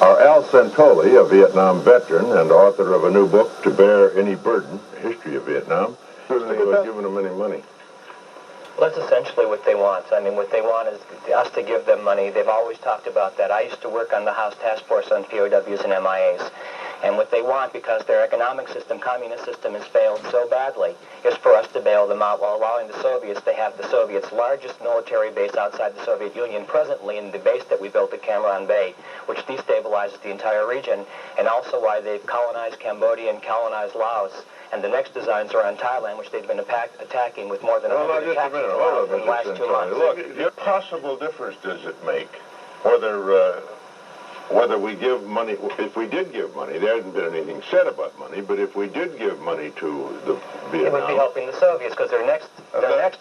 Our Al Santoli, a Vietnam veteran and author of a new book, To Bear Any Burden, A History of Vietnam, certainly was giving them any money. Well, that's essentially what they want. I mean, what they want is us to give them money. They've always talked about that. I used to work on the House Task Force on POWs and MIAs. And what they want, because their economic system, communist system, has failed so badly, is for us to bail them out while allowing the Soviets to have the Soviets' largest military base outside the Soviet Union presently in the base that we built at Cam Ranh Bay, which destabilizes the entire region, and also why they've colonized Cambodia and colonized Laos. And the next designs are on Thailand, which they've been attacking with more than 100 attacks in the last 2 months. Look, what possible difference does it make whether we give money? If we did give money, there hasn't been anything said about money, but if we did give money to the Vietnam, it would be helping the Soviets, because their next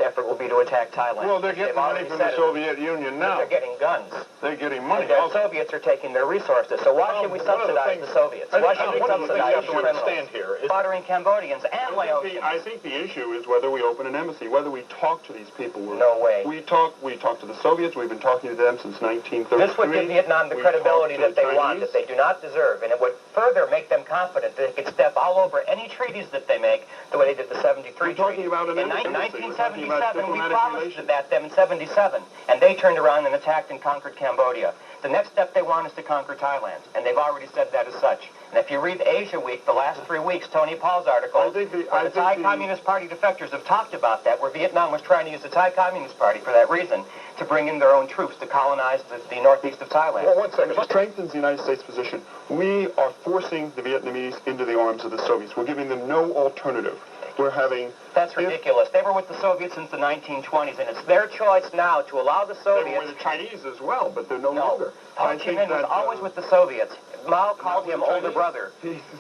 effort will be to attack Thailand. Well, they're getting money from the Soviet Union now. They're getting guns. They're getting money. And the Soviets are taking their resources. So why should we subsidize the Soviets? Why should we subsidize the criminals? Slaughtering Cambodians and Laotians. I think the issue is whether we open an embassy, whether we talk to these people. No way. We talk to the Soviets. We've been talking to them since 1933. This would give Vietnam the credibility that they want, that they do not deserve, and it would further make them confident that they could step all over any treaties that they make the way they did the 73 We're talking treaty. about an In embassy. 1977, we promised them in 77, and they turned around and attacked and conquered Cambodia. The next step they want is to conquer Thailand, and they've already said that as such. And if you read Asia Week, the last 3 weeks, Tony Paul's article, where the Thai Communist Party defectors have talked about that, where Vietnam was trying to use the Thai Communist Party for that reason, to bring in their own troops to colonize the northeast of Thailand. Well, one second. It strengthens the United States position. We are forcing the Vietnamese into the arms of the Soviets. We're giving them no alternative. We're having... That's ridiculous. They were with the Soviets since the 1920s, and it's their choice now to allow the Soviets... They were with the Chinese as well, but they're no longer. Ho Chi Minh was always with the Soviets. Mao called him older brother.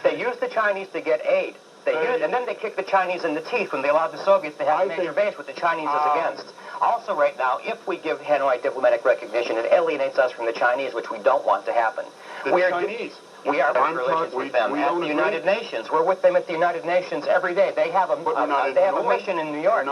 They used the Chinese to get aid. And then they kicked the Chinese in the teeth when they allowed the Soviets to have a major base, what the Chinese is against. Also, right now, if we give Hanoi diplomatic recognition, it alienates us from the Chinese, which we don't want to happen. We are in relations with them at the United Nations. We're with them at the United Nations every day. They have a mission in New York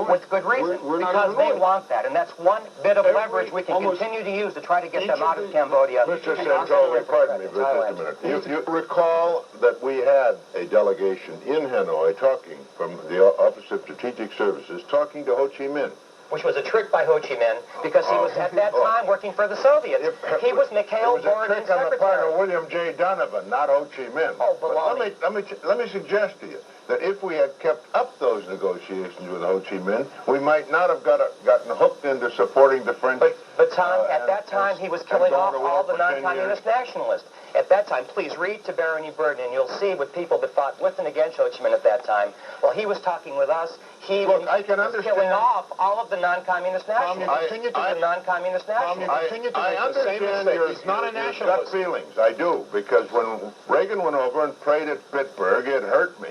with good reason, because they want that, and that's one bit of leverage we can continue to use to try to get them out of Cambodia. Mr. Santoli, pardon me, but just a minute. You recall that we had a delegation in Hanoi talking from the Office of Strategic Services, talking to Ho Chi Minh. Which was a trick by Ho Chi Minh, because he was at that time working for the Soviets. He was Mikhail Borodin's secretary. On the part of William J. Donovan, not Ho Chi Minh. But let me suggest to you that if we had kept up those negotiations with Ho Chi Minh, we might not have gotten hooked into supporting the French. But Tom, at that time, he was killing off all the non-communist nationalists. At that time, please read To Bear Any Burden, and you'll see with people that fought with and against Ho Chi Minh at that time. While he was talking with us, he was killing off all of the non-communist nationalists. I understand your gut feelings. I do, because when Reagan went over and prayed at Pittsburgh, it hurt me.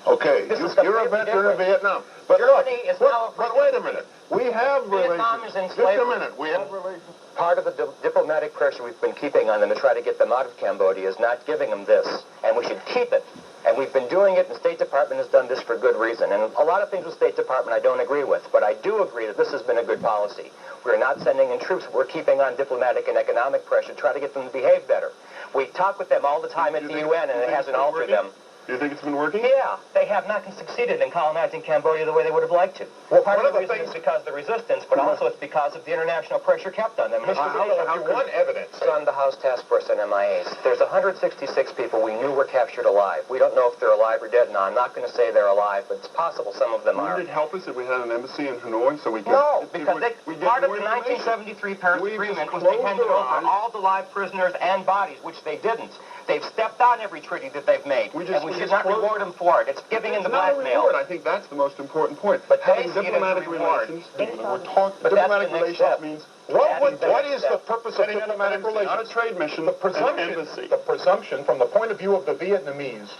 Okay, you're a veteran of Vietnam. But wait a minute. We have Vietnam relations. is in slavery. Just a minute. We have relations. Part of the diplomatic pressure we've been keeping on them to try to get them out of Cambodia is not giving them this, and we should keep it. And we've been doing it, and the State Department has done this for good reason. And a lot of things with State Department I don't agree with, but I do agree that this has been a good policy. We're not sending in troops, but we're keeping on diplomatic and economic pressure to try to get them to behave better. We talk with them all the time at the UN, and it hasn't altered them. Do you think it's been working? Yeah, they have not succeeded in colonizing Cambodia the way they would have liked to. Well, part of the reason is because of the resistance, but also it's because of the international pressure kept on them. Mr. How one evidence on the House Task Force on MIAs. There's 166 people we knew were captured alive. We don't know if they're alive or dead now. I'm not going to say they're alive, but it's possible some of them are. Would it help us if we had an embassy in Hanoi so we could... No, because part of the 1973 Paris Agreement was they handed over all the live prisoners and bodies, which they didn't. They've stepped on every treaty that they've made, and we should not reward them for it. It's giving in the blackmail. I think that's the most important point. But having diplomatic relations, diplomatic relations means... What is the purpose of diplomatic relations? Not a trade mission, The presumption from the point of view of the Vietnamese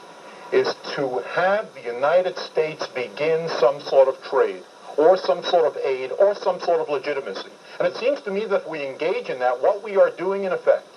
is to have the United States begin some sort of trade, or some sort of aid, or some sort of legitimacy. And it seems to me that if we engage in that, what we are doing in effect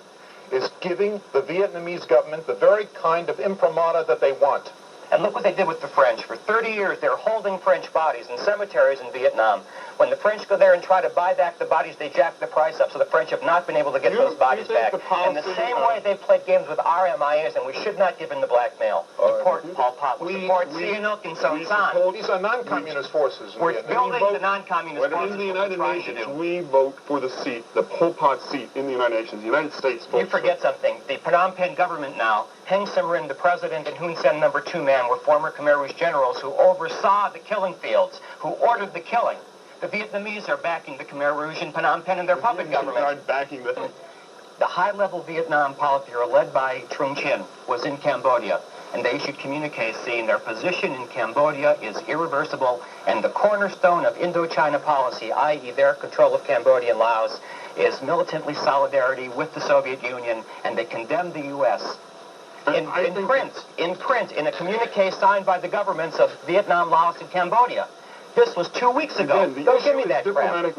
is giving the Vietnamese government the very kind of imprimatur that they want. And look what they did with the French. For 30 years, they're holding French bodies in cemeteries in Vietnam. When the French go there and try to buy back the bodies, they jack the price up, so the French have not been able to get those bodies back. In the same way they played games with our MIAs, and we should not give in to blackmail. Support Pol Pot. We support Sihanouk and Son Sann. These are non-communist forces. We're building the non-communist forces. In the United Nations, we vote for the seat, the Pol Pot seat in the United Nations. The United States votes. You forget something. The Phnom Penh government now, Heng Samrin, the president, and Hun Sen number 2 man were former Khmer Rouge generals who oversaw the killing fields, who ordered the killing. The Vietnamese are backing the Khmer Rouge in Phnom Penh and their puppet government. Are backing the high-level Vietnam Politburo led by Trung Chin was in Cambodia, and they issued communiques saying their position in Cambodia is irreversible, and the cornerstone of Indochina policy, i.e. their control of Cambodia and Laos, is militantly solidarity with the Soviet Union, and they condemned the U.S. In print, in a communique signed by the governments of Vietnam, Laos, and Cambodia. This was 2 weeks ago. Again, Don't give me that crap.